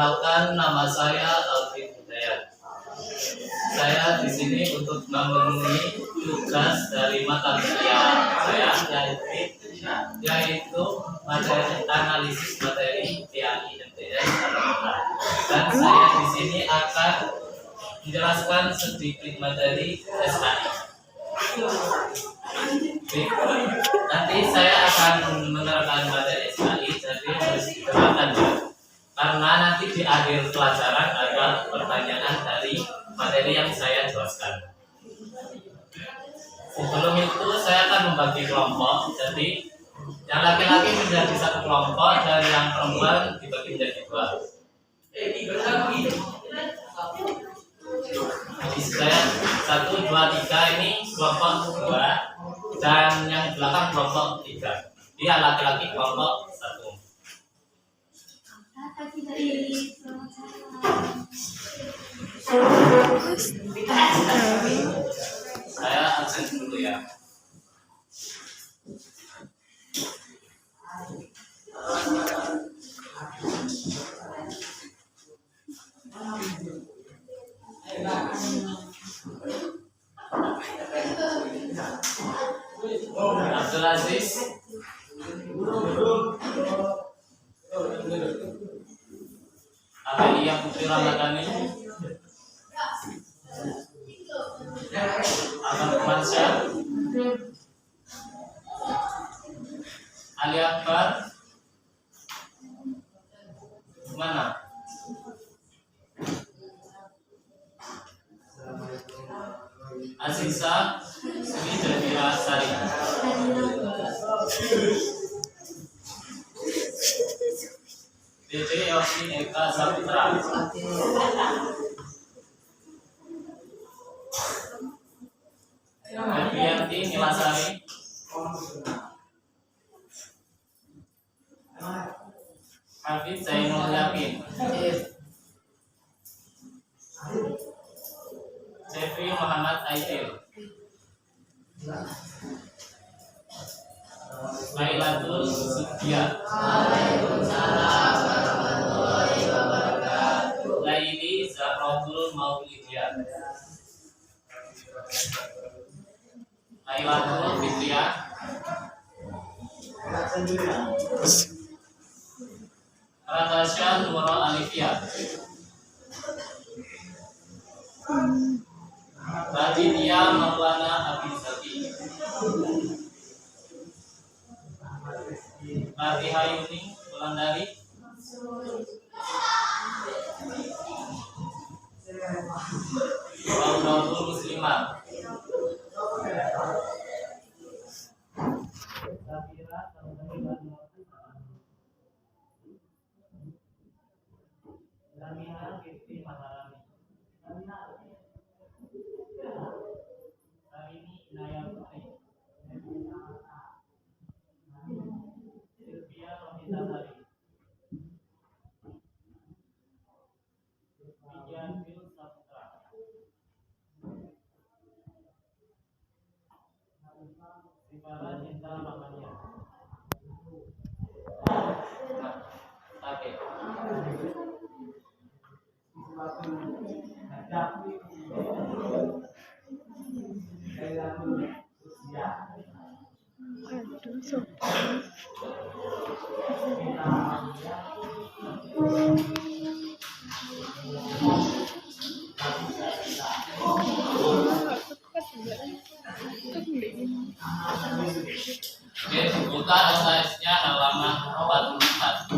Perkenalkan, nama saya Alvin Hidayat. Saya di sini untuk memenuhi tugas dari mata kuliah saya, yaitu materi analisis materi TAI MTS. Dan saya di sini akan menjelaskan sedikit materi SKI. Nanti saya akan menerangkan materi SKI, jadi harus didengarkan ya. Karena nanti di akhir pelajaran ada pertanyaan dari materi yang saya jelaskan. Sebelum itu saya akan membagi kelompok. Jadi yang laki-laki menjadi satu kelompok dan yang perempuan dibagi menjadi dua. Jadi saya 1, 2, 3 ini kelompok 2 dan yang belakang kelompok 3. Dia laki-laki kelompok 1. Saya absen dulu ya. Abdul Aziz. Amelia Putri Ramadhani. Abang Mansyah. Ali Akbar. Mana? Aziza Sri Jadira Sari. Dede Yosi Eka Saputra. Febrianti Nilasari. Hafiz Zainul Yakin. Jeffrey Muhammad Aidil. Lailatul Sudia. Waalaikumsalam warahmatullahi wabarakatuh. Laili Zahratul Maulidia. Lailatul Fitriah. Ratasha Nura Alifia. Raditya Maulana Abizati. Fatihah Yuni Wulandari. Waudatul Muslimat. Oke, buka SKS-nya halaman 44.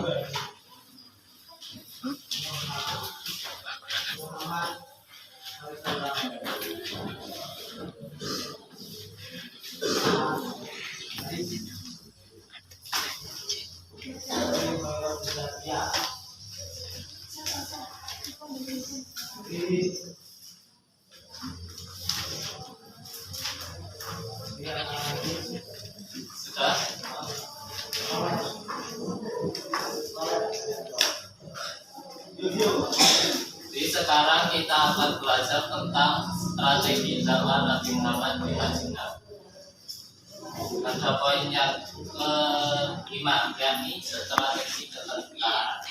Sudah? Jadi sekarang kita akan belajar tentang strategi dakwah Nabi Muhammad di Madinah. Pada poin yang ke-5, yakni strategi keterbukaan.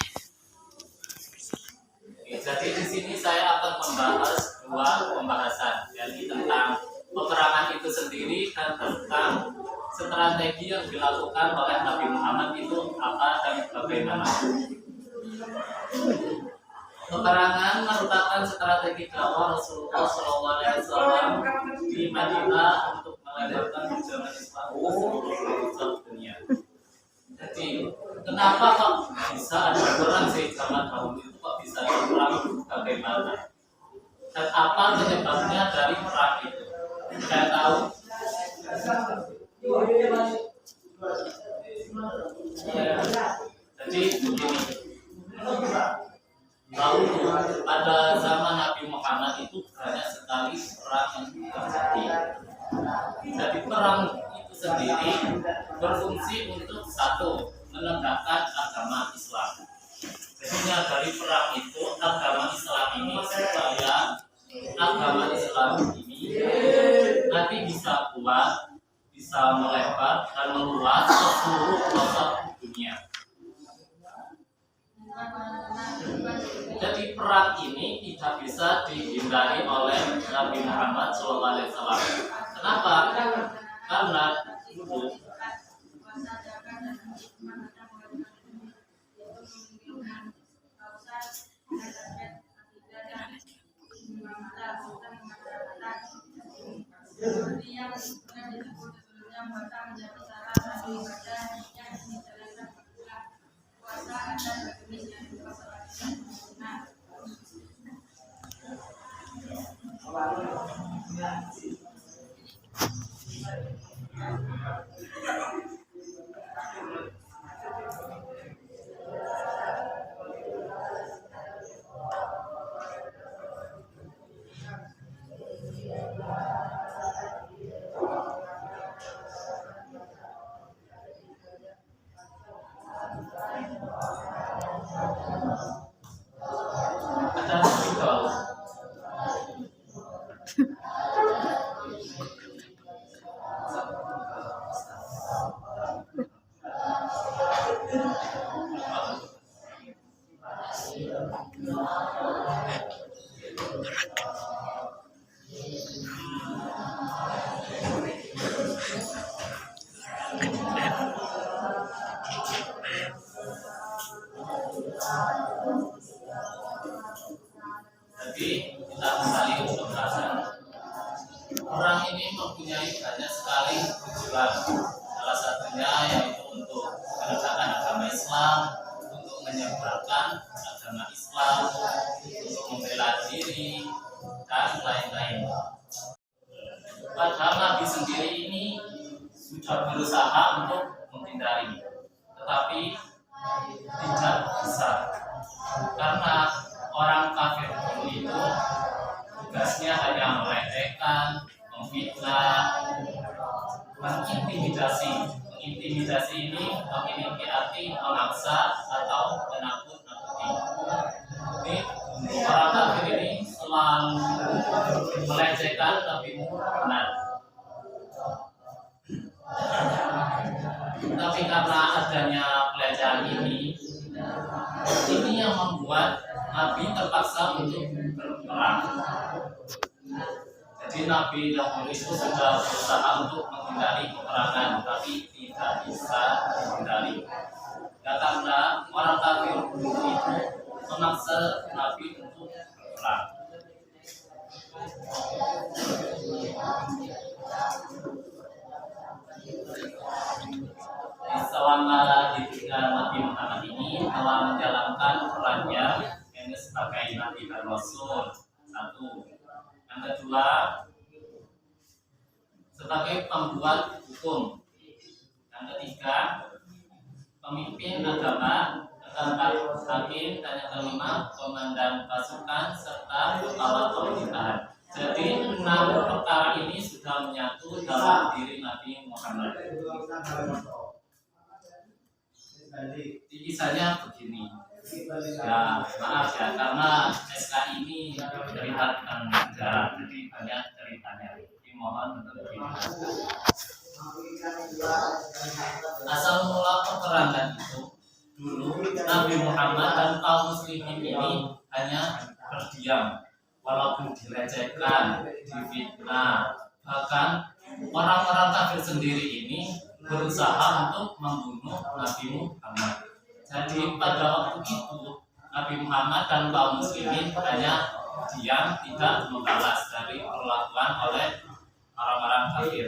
jadi di sini saya akan membahas dua pembahasan, yakni tentang peperangan itu sendiri dan tentang strategi yang dilakukan oleh Nabi Muhammad itu apa dan bagaimana. Peperangan merupakan strategi dakwah Rasulullah SAW di Madinah untuk melebarkan perjalanan Islam ke seluruh dunia. Jadi, kenapa kok bisa ada perang sih zaman dahulu itu kok bisa ada perang, bagaimana? Dan apa penyebabnya dari perang itu? Saya tahu. Jadi begini. Lalu pada zaman Nabi Muhammad itu banyak sekali perang yang terjadi. Jadi perang itu sendiri berfungsi untuk satu, menegakkan agama Islam. Jadi dari perang itu agama Islam ini supaya agama Islam ini nanti bisa kuat, bisa melebar dan meluas ke seluruh pelosok dunia. Jadi perang ini tidak bisa dihindari oleh Nabi Muhammad SAW. Kenapa? Karena dulu ada tiga. Jadi kita kembali ke pembahasan. Perang ini mempunyai banyak sekali tujuan. Salah satunya yaitu untuk menegakkan agama Islam, untuk menyebarkan agama Islam, untuk membela diri, dan lain-lain. Padahal Nabi sendiri ini sudah berusaha untuk menghindari, tetapi tidak bisa. Karena orang kafir dulu itu tugasnya hanya melecehkan, memfitnah, mengintimidasi. Mengintimidasi ini memiliki arti memaksa atau menakut-nakuti. Jadi orang kafir ini selalu melecehkan Nabi Muhammad. Tapi karena adanya pelecehan ini yang membuat Nabi terpaksa untuk berperang. Jadi Nabi dahulu itu sudah berusaha untuk menghindari peperangan, tapi tidak bisa dihindari. Ya, karena orang kafir dulu itu memaksa Nabi untuk berperang. Selama hidupnya Nabi Muhammad ini telah menjalankan perannya yang sebagai Nabi dan Rasul. Satu. Yang kedua, sebagai pembuat hukum. Yang ketiga, pemimpin agama, keempat hakim, dan yang kelima komandan pasukan serta kepala pemerintahan. Jadi 6 perkara ini sudah menyatu dalam diri Nabi Muhammad. Kisahnya begini. Ya, maaf ya, karena SK ini cerita tentang sejarah, jadi banyak ceritanya. Jadi mohon untuk dimaklumi. Asal mula peperangan itu dulu Nabi Muhammad dan kaum muslimin ini hanya berdiam, walaupun dilecehkan, difitnah, bahkan orang-orang kafir sendiri ini berusaha untuk membunuh Nabi Muhammad. Jadi pada waktu itu Nabi Muhammad dan kaum muslimin hanya diam, tidak membalas dari perlakuan oleh orang-orang kafir.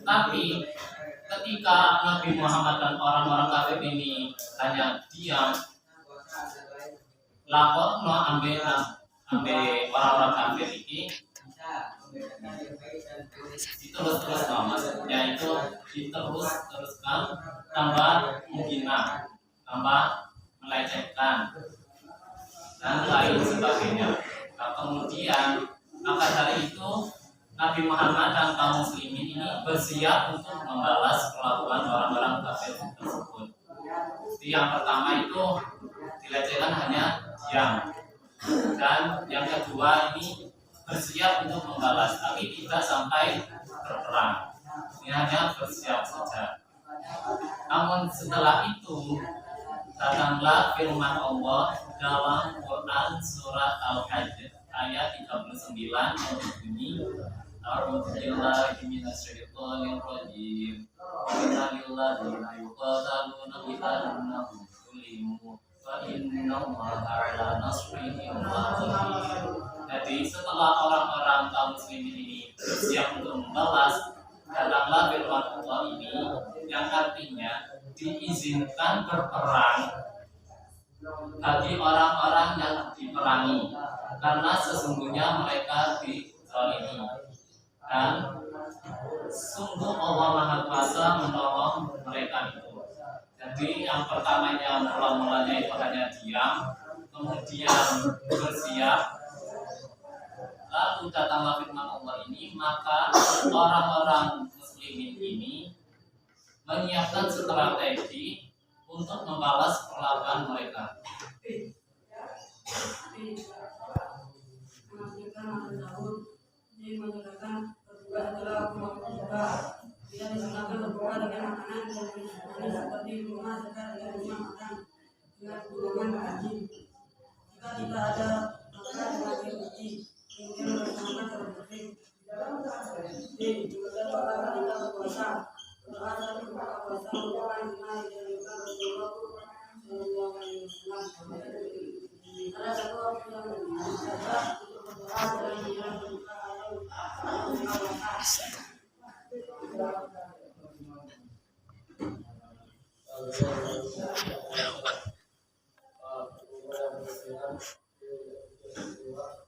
Tapi ketika Nabi Muhammad dan orang-orang kafir ini hanya diam, lakon ambil orang-orang kafir ini diterus-terus maksudnya itu diteruskan tambah menghina, tambah melecehkan dan lain sebagainya. Nah, kemudian maka dari itu Nabi Muhammad dan kaum muslimin ini bersiap untuk membalas perlakuan orang-orang kafir tersebut. Jadi yang pertama itu dilecehkan hanya diam, dan yang kedua ini bersiap untuk membalas, tapi tidak sampai berperang. Ini hanya bersiap saja. Namun setelah itu datanglah firman Allah dalam Quran surat Al-Hajj ayat 39 yang berbunyi A'udzubillahi minasyaitonir rajim. Wa lilladzina yuqataluna bi annahum zulimu fa innallaha 'ala nasrihim laqadir. Jadi setelah orang-orang kaum muslimin ini bersiap untuk membalas, datanglah firman Allah ini yang artinya diizinkan berperang bagi orang-orang yang diperangi, karena sesungguhnya mereka dizalimi, dan sungguh Allah Maha Kuasa menolong mereka itu. Jadi yang pertamanya mula-mulanya itu hanya diam, kemudian bersiap, lalu datanglah firman Allah ini, maka orang-orang muslimin ini menyiapkan strategi untuk membalas perlakuan mereka. Dia disengaja berbuka dengan makanan dan minuman seperti rumah dekat dengan rumah makan dengan golongan haji. Jika tidak ada makanan dengan haji, kemudian bersama terbersih. D. Juga orang tidak berpuasa. Berdoa dan berbuka puasa merupakan sunnah yang dilakukan Rasulullah Shallallahu Alaihi Wasallam. Ada satu waktu yang dijaga untuk berdoa dan menjelang berbuka atau puasa.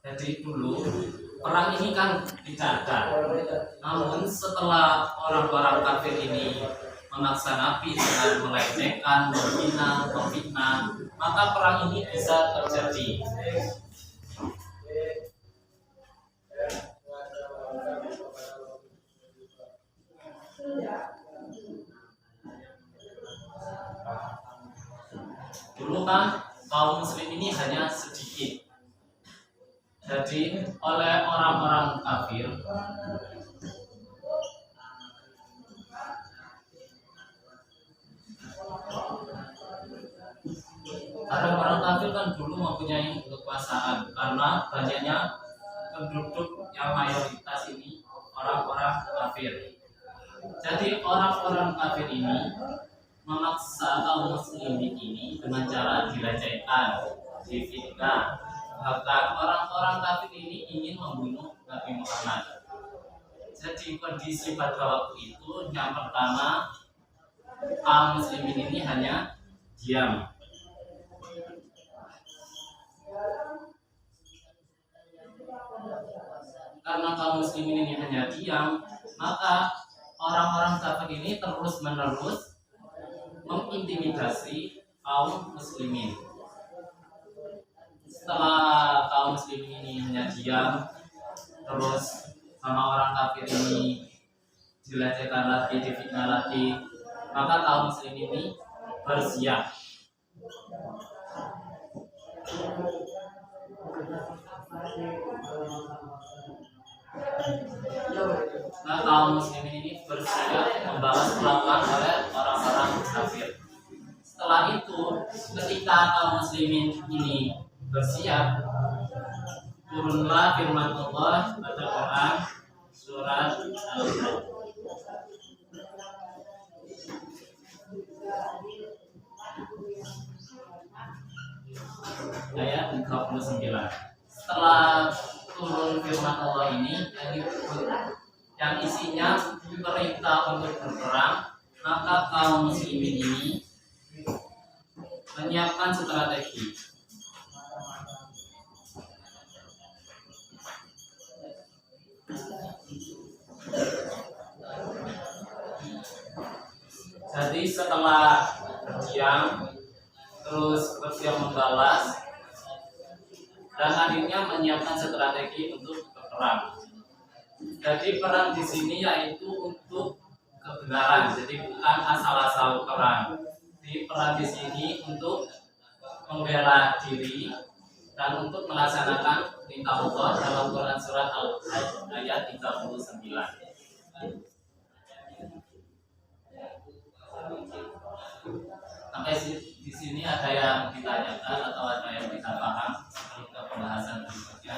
Jadi dulu perang ini kan tidak ada. Namun setelah orang-orang kafir ini memaksa Nabi dengan melecehkan, menghina, memfitnah, maka perang ini bisa terjadi. Dulu kan kaum muslim ini hanya sedikit. Jadi oleh orang-orang kafir orang-orang kafir kan dulu mempunyai kekuasaan karena banyaknya penduduk yang mayoritas ini orang-orang kafir. Jadi orang-orang kafir ini memaksa kaum muslimin ini dengan cara dilecehkan, difitnah. Bahkan orang-orang kafir ini ingin membunuh Nabi Muhammad. Jadi kondisi pada waktu itu yang pertama, kaum muslimin ini hanya diam. Karena kaum muslimin ini hanya diam, maka orang-orang kafir ini terus-menerus mengintimidasi kaum muslimin. Setelah kaum muslimin ini hanya diam, terus sama orang kafir ini dilecehkan lagi, difitnah lagi, maka kaum muslimin ini bersiap. Nah, kaum muslimin ini bersiap membalas perlakuan oleh orang-orang kafir. Setelah itu, ketika ketika kaum muslimin ini bersiap, turunlah firman Allah pada Quran surat Al-Hajj ayat 39. Setelah turun firman Allah ini yang isinya perintah untuk berperang, maka kaum muslimin ini menyiapkan strategi. Jadi setelah berdiam, terus bersiap membalas, dan akhirnya menyiapkan strategi untuk berperang. Jadi perang di sini yaitu untuk kebenaran, jadi bukan asal-asal perang. Di perang di sini untuk membela diri dan untuk melaksanakan perintah Allah dalam Quran surat Al-Hajj ayat 39. Sampai di sini ada yang ditanyakan atau ada yang tidak paham untuk pembahasan berikutnya?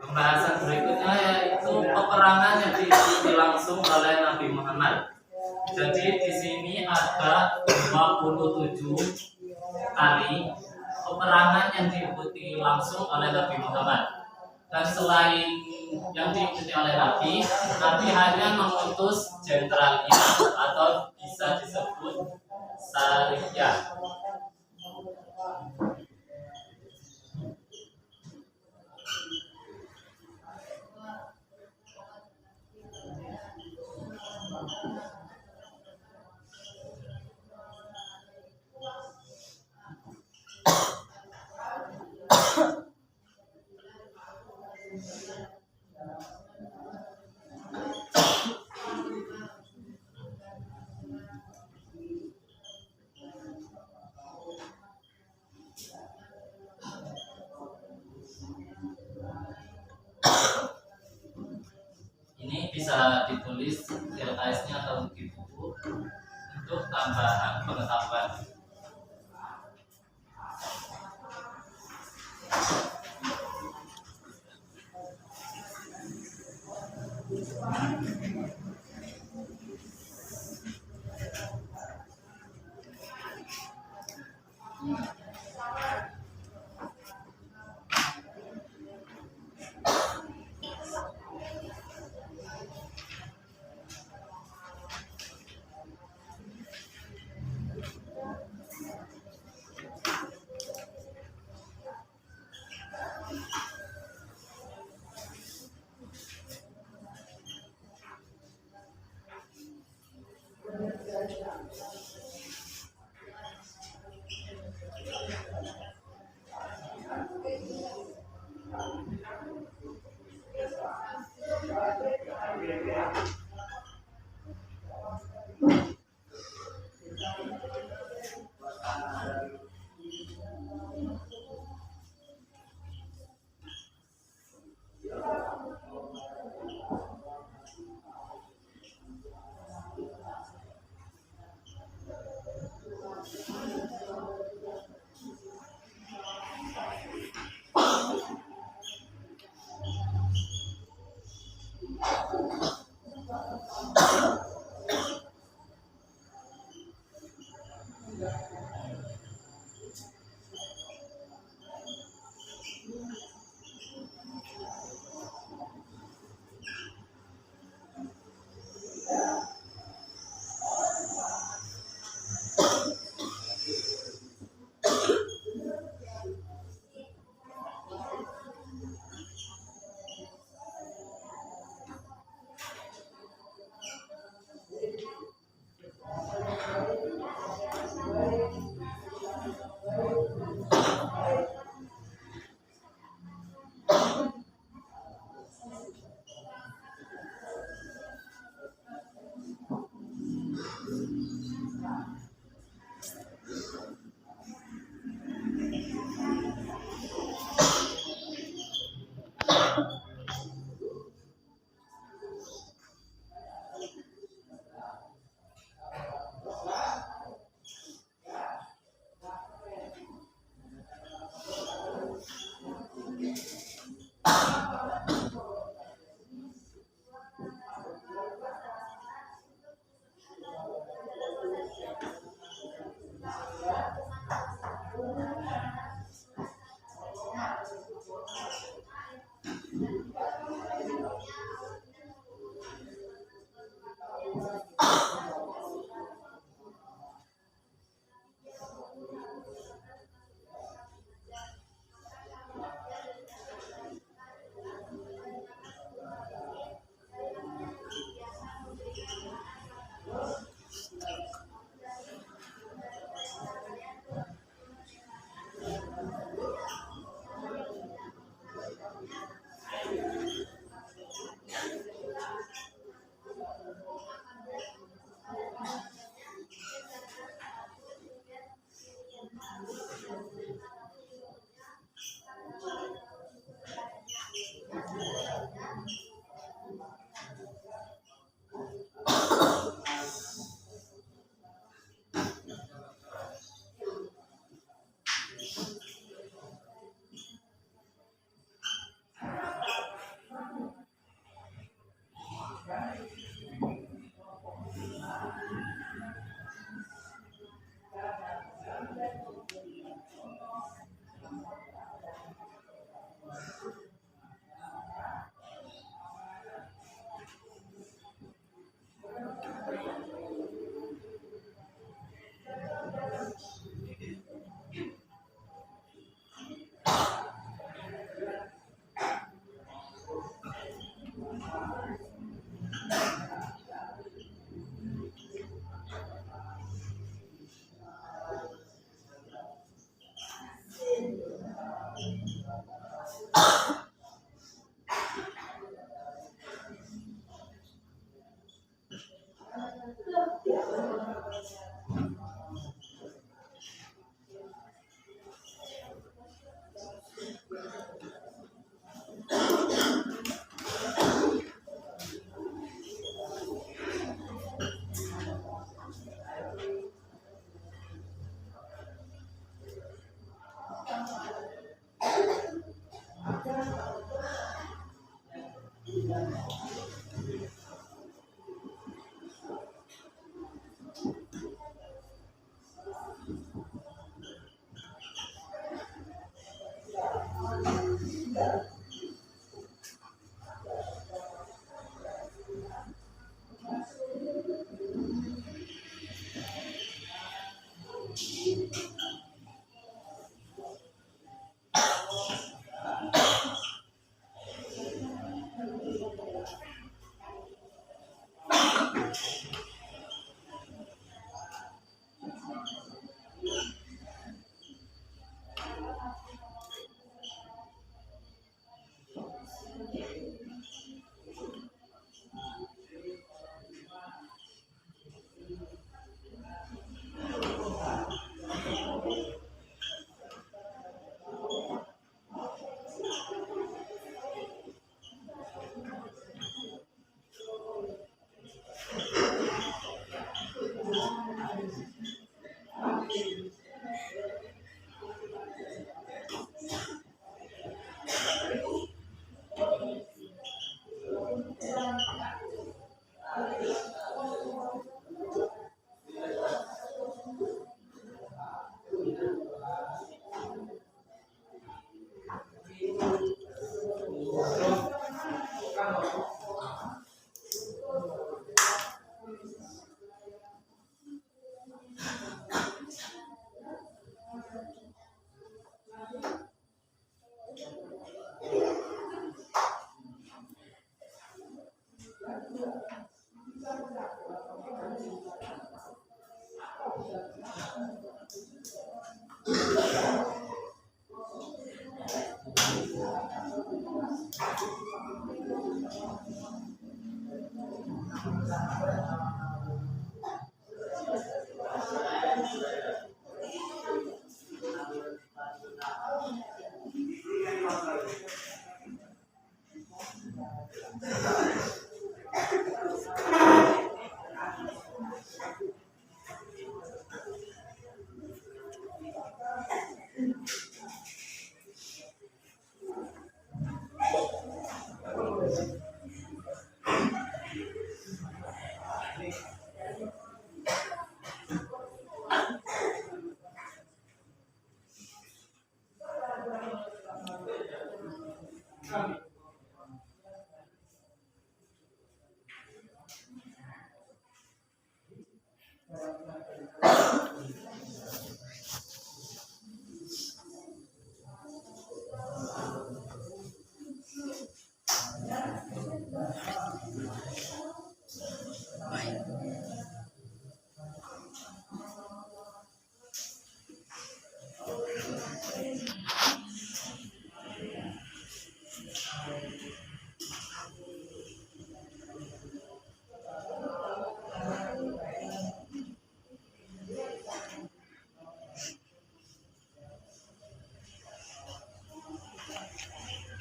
Pembahasan berikutnya yaitu peperangan yang diikuti langsung oleh Nabi Muhammad. Jadi di sini ada 27 kali peperangan yang diikuti langsung oleh Nabi Muhammad. Dan selain yang diikuti oleh Nabi hanya mengutus jenderalnya atau bisa disebut sariyah. Ini bisa ditulis di LKS-nya atau di buku untuk tambahan pengetahuan.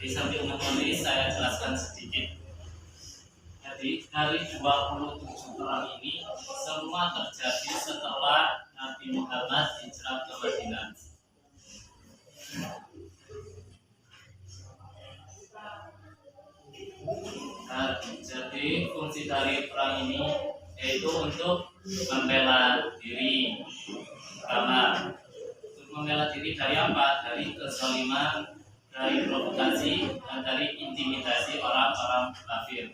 Jadi sambil menulis saya jelaskan sedikit. Jadi dari 27 perang ini semua terjadi setelah Nabi Muhammad hijrah ke Madinah. Nah, jadi fungsi dari perang ini yaitu untuk membela diri. Pertama, untuk membela diri dari apa? Dari kezaliman, dari provokasi, dan dari intimidasi orang-orang kafir.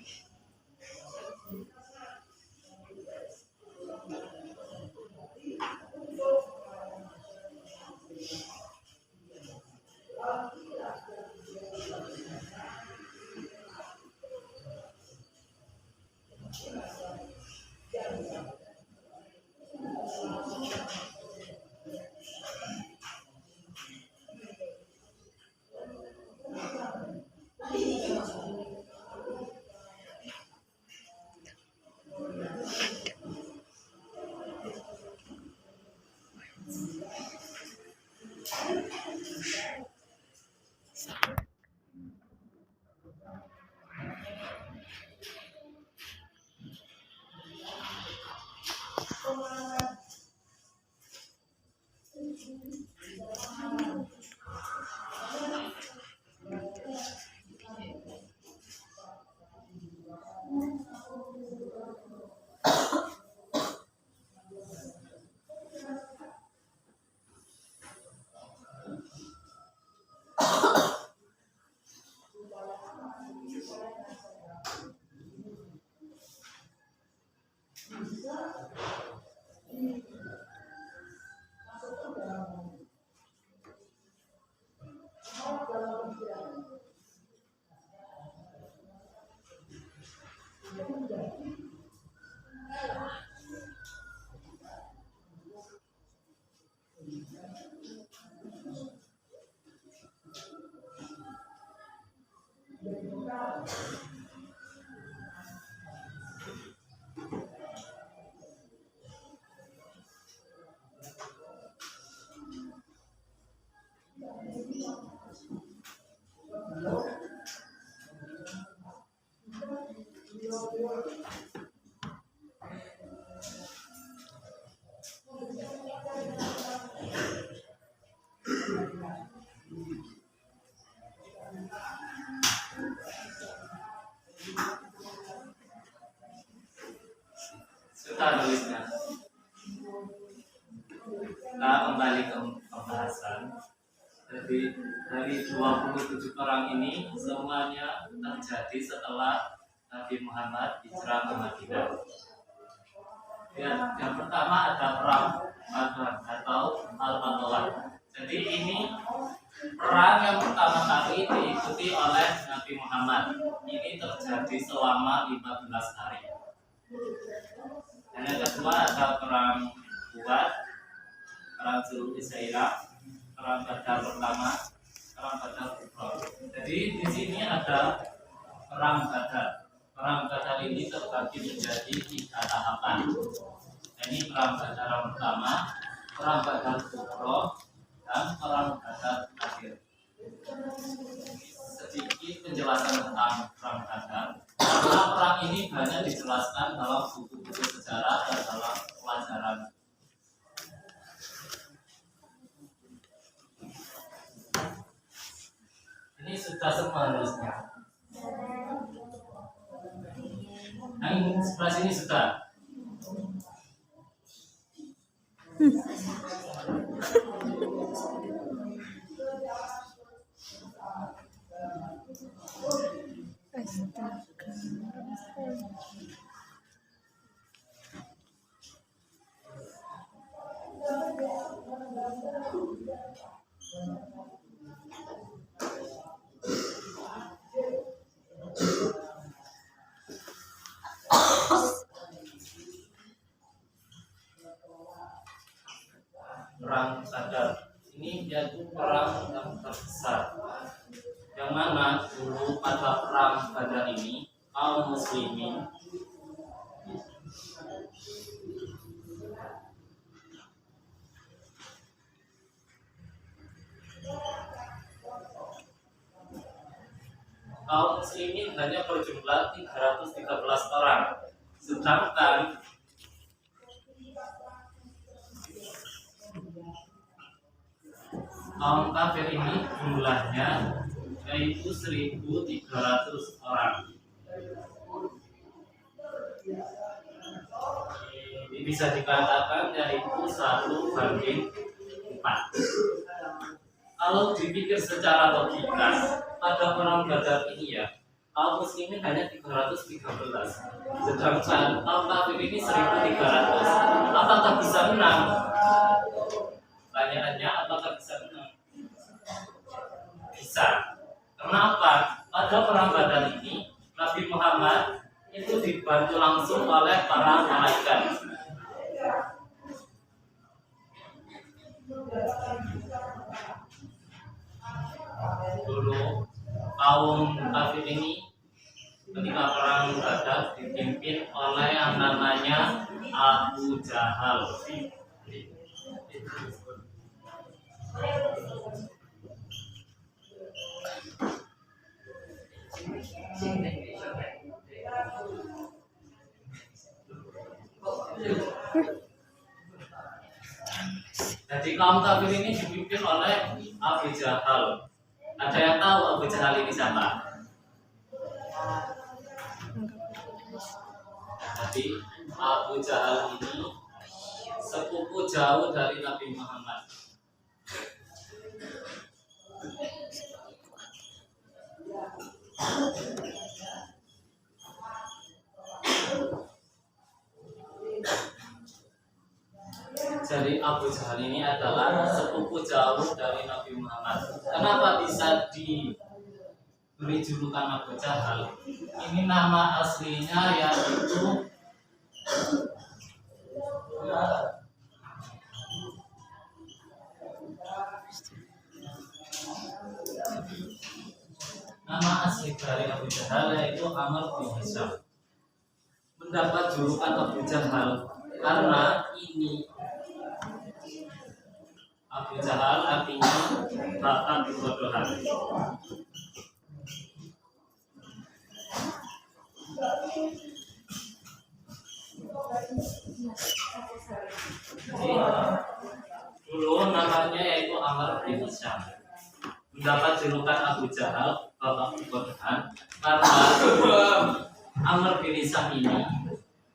Sudah tulisnya. Kita kembali ke pembahasan. Jadi dari 27 perang ini semuanya terjadi setelah Nabi Muhammad hijrah ke Madinah. Yang pertama ada perang Badar atau Al-Fatawah. Jadi ini perang yang pertama kali diikuti oleh Nabi Muhammad. Ini terjadi selama 15 hari. Dan yang kedua ada perang Uhud, perang Zulfiqaidah, perang Badar pertama, perang Badar Kubra. Jadi di sini ada perang Badar. Perang Badar ini terbagi menjadi 3 tahapan. Ini perang Badar yang pertama, perang Badar Kubra, dan perang Badar akhir. Sedikit penjelasan tentang perang Badar. Karena perang ini banyak dijelaskan dalam buku-buku sejarah dan dalam pelajaran. Ini sudah semua harusnya. Yang sebelah sini sudah. Perang Badar ini yaitu perang yang terbesar, yang mana dulu pada perang Badar ini kaum muslimin hanya berjumlah 313 orang, sedangkan kaum kafir ini jumlahnya yaitu 1.300 orang. Ini bisa dikatakan yaitu 1:4. Kalau dipikir secara logika, pada perang Badar ini ya, kaum muslimin hanya 313, sedangkan kaum kafir ini 1.300. Apakah bisa menang? Pertanyaannya, apakah bisa menang? Bisa. Kenapa? Pada perang Badar ini Nabi Muhammad itu dibantu langsung oleh para malaikat. Dulu kaum kafir ini ketika perang Badar dipimpin oleh yang namanya Abu Jahal. Jadi kaum kafir ini dipimpin oleh Abu Jahal. Ada yang tahu Abu Jahal ini siapa? Jadi Abu Jahal ini sepupu jauh dari Nabi Muhammad. Jadi Abu Jahal ini adalah sepupu jauh dari Nabi Muhammad. Kenapa bisa diberi julukan Abu Jahal? Ini nama aslinya yaitu nama asli dari Abu Jahal yaitu Amr bin Hisham. Mendapat julukan Abu Jahal karena ini Abu Jahal artinya bapak kebodohan. Dulu namanya yaitu Amr bin Hisham. Mendapat julukan Abu Jahal bapak kebodohan karena Amr bin Hisham ini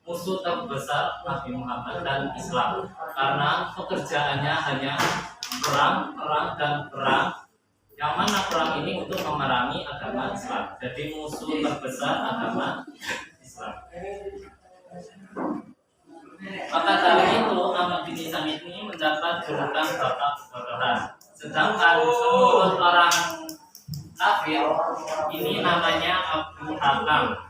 musuh terbesar Nabi Muhammad dan Islam, karena pekerjaannya hanya perang, dan perang, yang mana perang ini untuk memerangi agama Islam. Jadi musuh terbesar agama Islam. Maka dari itu Amr bin Hisham ini mendapat julukan bapak kebodohan. Sedangkan menurut orang kafir ini namanya Abu Hakam.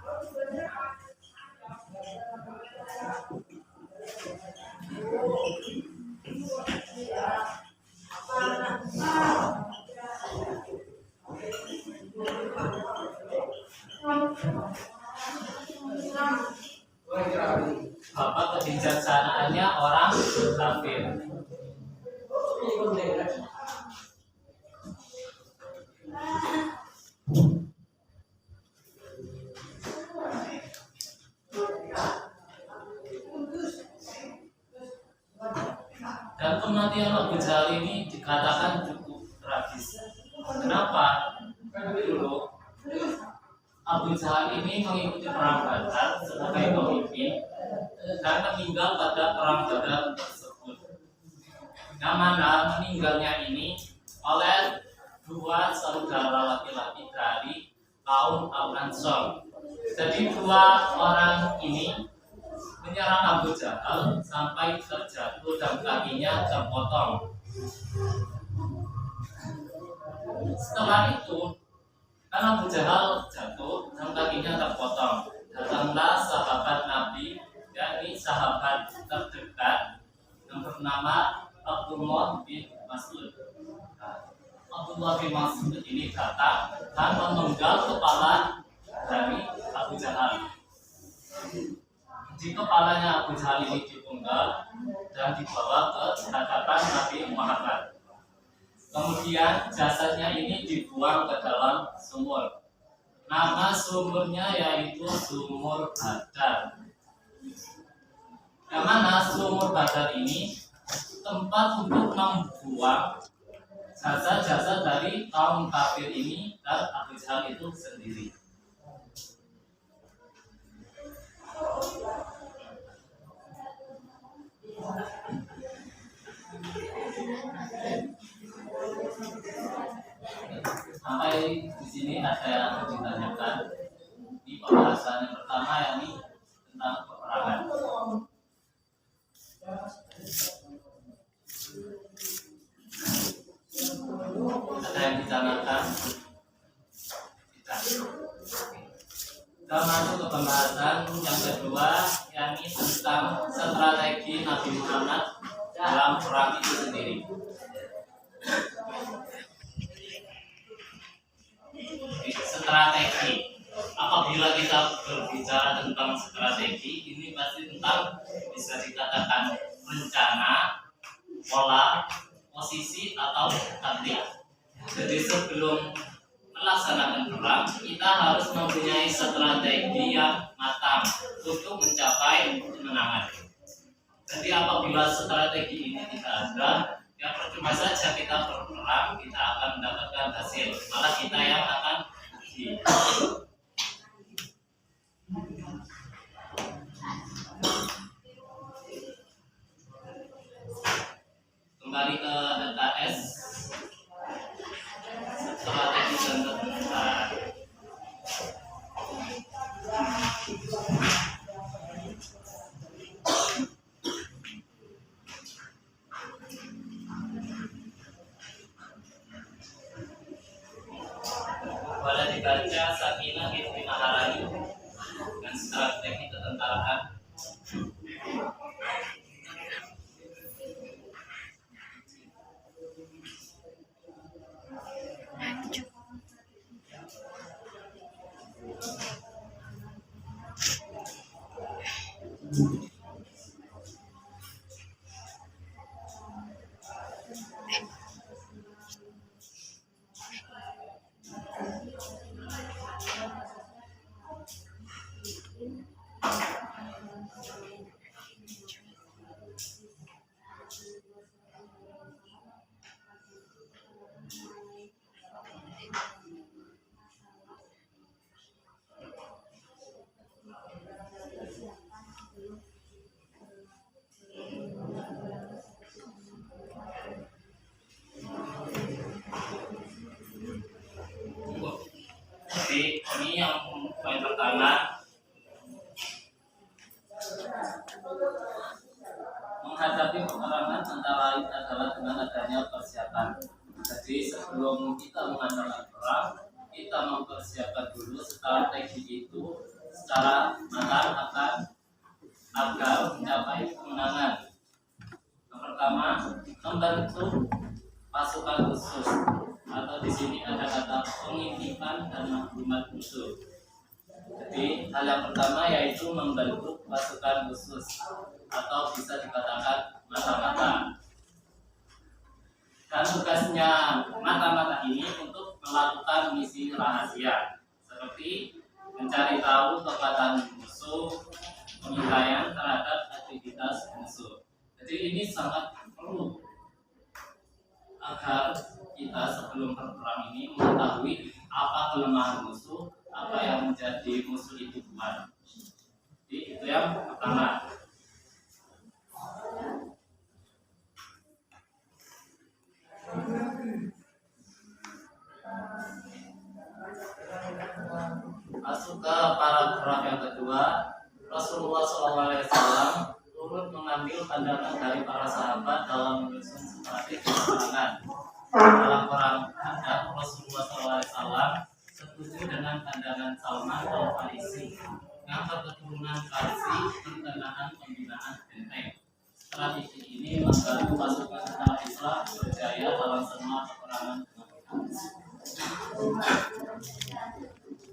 Bapak kebijaksanaannya orang kafir. Dan kematian Abu Jahal ini dikatakan cukup tragis. Kenapa? Dulu Abu Jahal ini mengikuti perang Badar sebagai pemimpin dan meninggal pada perang Badar tersebut. Yang mana meninggalnya ini oleh dua saudara laki-laki dari kaum Al-Ansor. Jadi dua orang ini menyerang Abu Jahal sampai terjatuh dan kakinya terpotong. Setelah itu, karena Abu Jahal jatuh dan kakinya terpotong, datanglah sahabat Nabi, yakni sahabat terdekat yang bernama Abdullah bin Mas'ud. Abdullah bin Mas'ud ini datang dan memenggal kepala dari Abu Jahal. Di kepalanya Abu Jahal ini dipenggal dan dibawa ke hadapan Nabi Muhammad. Kemudian jasadnya ini dibuang ke dalam sumur. Nama sumurnya yaitu Sumur Badar. Yang mana Sumur Badar ini tempat untuk membuang jasad-jasad dari kaum kafir ini dan Abu Jahal itu sendiri. Sampai di sini ada yang ditanyakan di pembahasan yang pertama, yakni tentang peperangan. Ada yang ditanyakan? Tidak. Kita masuk ke pembahasan yang kedua, yakni tentang strategi Nabi Muhammad dalam perang itu sendiri. Strategi. Apabila kita berbicara tentang strategi, ini pasti tentang, bisa dikatakan, rencana, pola, posisi atau taktik. Jadi sebelum melaksanakan perang, kita harus mempunyai strategi yang matang untuk mencapai kemenangan. Jadi apabila strategi ini tidak ada, ya percuma saja kita berperang, kita akan mendapatkan hasil, malah kita yang akan rugi. Kembali ke LKS, strategi dan tentara. Boleh dibaca Sakinah binti Maharani dan strategi ketentaraan. Jadi ini yang poin pertama, menghadapi peperangan antara lain adalah dengan adanya persiapan. Jadi sebelum kita mengadakan perang, kita mempersiapkan dulu strategi itu secara matang agar mencapai kemenangan. Yang pertama, membentuk pasukan khusus, atau di sini ada kata pengintipan dan maklumat musuh. Jadi hal yang pertama yaitu membentuk pasukan khusus atau bisa dikatakan mata-mata. Dan tugasnya mata-mata ini untuk melakukan misi rahasia seperti mencari tahu kepadatan musuh, pengintaian terhadap aktivitas musuh. Jadi ini sangat perlu agar kita sebelum berperang ini mengetahui apa kelemahan musuh apa yang menjadi musuh itu buat. Jadi itu yang pertama. Masuk ke paragraf yang kedua. Rasulullah SAW turut mengambil pandangan dari para sahabat dalam menyusun strategi peperangan. Dalam perang Hadar, Rasulullah SAW setuju dengan pandangan Salman Al-Farisi yang berketurunan Farsi berkenaan pembinaan benteng. Strategi ini membantu pasukan tentara Islam berjaya dalam semua peperangan.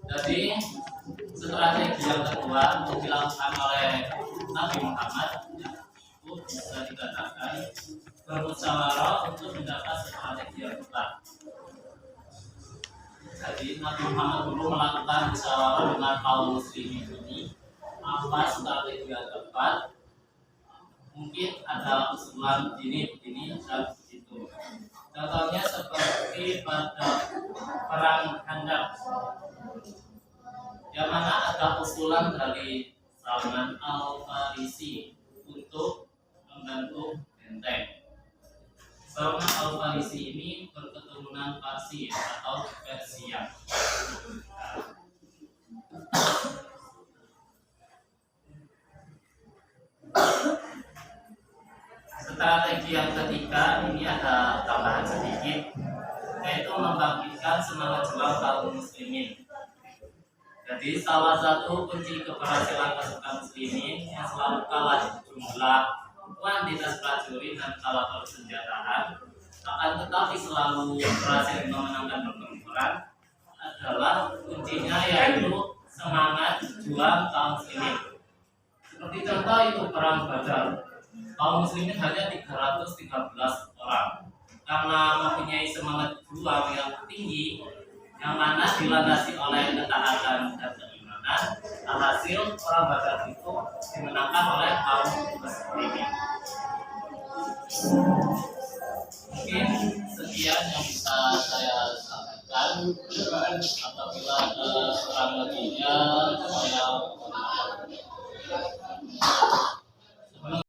Jadi strategi yang kedua yang dilakukan oleh Nabi Muhammad itu bisa dikatakan bermusyawarah untuk mendapat strategi yang tepat. Jadi Nabi Muhammad dulu melakukan musyawarah dengan kaum muslimin ini apa strategi yang tepat. Mungkin ada usulan begini dan begitu. Contohnya seperti pada perang Khandaq, yang mana ada usulan dari Salman Al-Farisi untuk membantu benteng. Salman Al-Farisi ini berketurunan Parsi atau Persia. Strategi yang ketiga ini ada tambahan sedikit, yaitu membangkitkan semangat juang kaum muslimin. Jadi salah satu kunci keberhasilan pasukan muslimin yang selalu kalah jumlah, kuantitas prajurit dan kalah persenjataan, akan tetapi selalu berhasil memenangkan pertempuran adalah kuncinya yaitu semangat juang kaum muslimin. Seperti contoh itu perang Badar. Kaum muslimin hanya 313 orang. Karena mempunyai semangat juang yang tinggi, yang mana dilandasi oleh ketaatan dan keimanan, hasil perang Badar itu dimenangkan oleh kaum muslimin. Mungkin sekian yang bisa saya sampaikan. Apabila kurang lebihnya saya